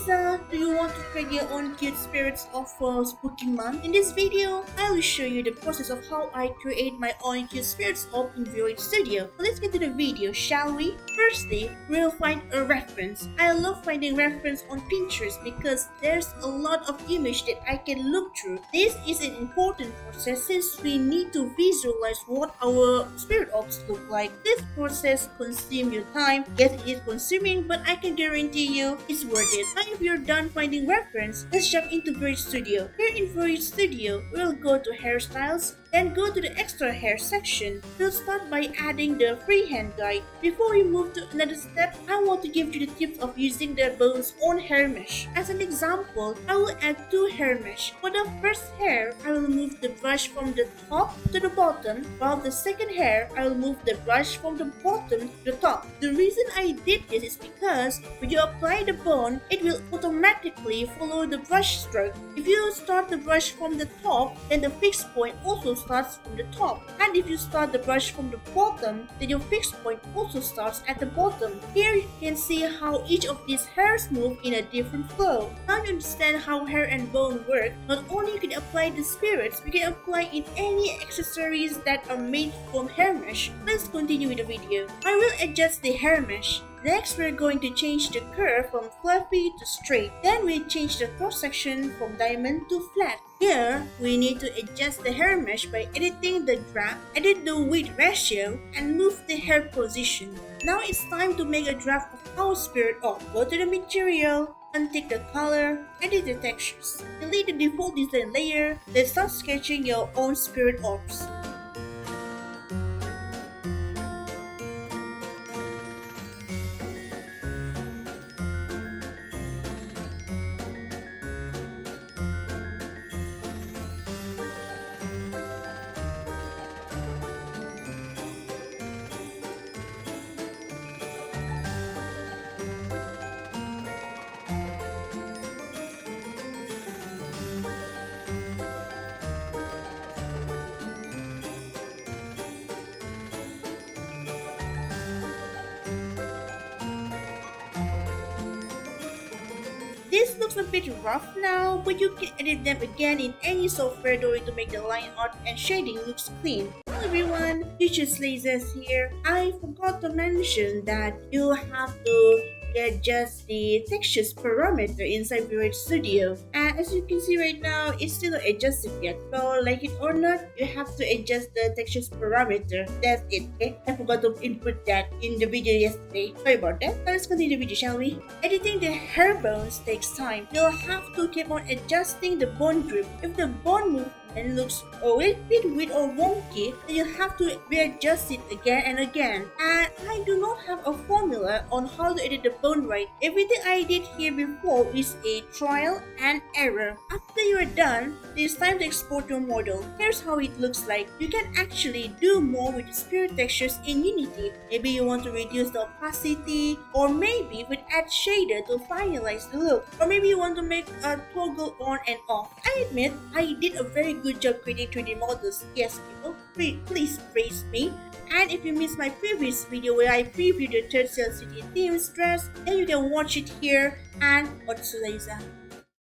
Liza, do you want to create your own cute spirits of spooky month? In this video, I will show you the process of how I create my own cute spirits of in Vroid Studio. So let's get to the video, shall we? Firstly, we'll find a reference. I love finding reference on Pinterest because there's a lot of image that I can look through. This is an important process since we need to visualize what our spirit orbs look like. This process consumes your time. Yes, it is consuming, but I can guarantee you it's worth it. Now if you're done finding reference, let's jump into Vroid Studio. Here in Vroid Studio, we'll go to hairstyles, then go to the extra hair section. We'll start by adding the freehand guide. Before we move to another step, I want to give you the tips of using the bones on hair mesh. As an example, I will add 2 hair mesh. For the first hair, I will move the brush from the top to the bottom, while the second hair, I will move the brush from the bottom to the top. The reason I did this is because when you apply the bone, it will automatically follow the brush stroke. If you start the brush from the top, then the fixed point also starts from the top. And if you start the brush from the bottom, then your fixed point also starts at the bottom. Here you can see how each of these hairs move in a different flow. Now you understand how hair and bone work. Not only you can apply the spirits, we can apply in any accessories that are made from hair mesh. Let's continue with the video. I will adjust the hair mesh. Next, we're going to change the curve from fluffy to straight. Then we change the cross section from diamond to flat. Here, we need to adjust the hair mesh by editing the draft, edit the width ratio, and move the hair position. Now it's time to make a draft of our spirit orb. Go to the material, untick the color, edit the textures. Delete the default design layer. Let's start sketching your own spirit orbs. This looks a bit rough now, but you can edit them again in any software to make the line art and shading looks clean. Hello everyone, Teacher's Lasers here. I forgot to mention that you have to adjust the textures parameter inside Vroid Studio. And as you can see right now, it's still not adjusted yet. So like it or not, you have to adjust the textures parameter. That's it, okay? I forgot to input that in the video yesterday. Sorry about that. Now let's continue the video, shall we? Editing the hair bones takes time. You'll have to keep on adjusting the bone grip. If the bone movement looks a bit weird or wonky, then you have to readjust it again and again. And I do not have a formula on how to edit the bone right. Everything I did here before is a trial and error. After you are done, it's time to export your model. Here's how it looks like. You can actually do more with the spirit textures in Unity. Maybe you want to reduce the opacity, or maybe with add shader to finalize the look, or maybe you want to make a toggle on and off. I admit I did a very good job creating 3D models. Yes, people, please praise me. And if you missed my previous video where I previewed the Third Cell City themes dress, then you can watch it here. And what's Liza?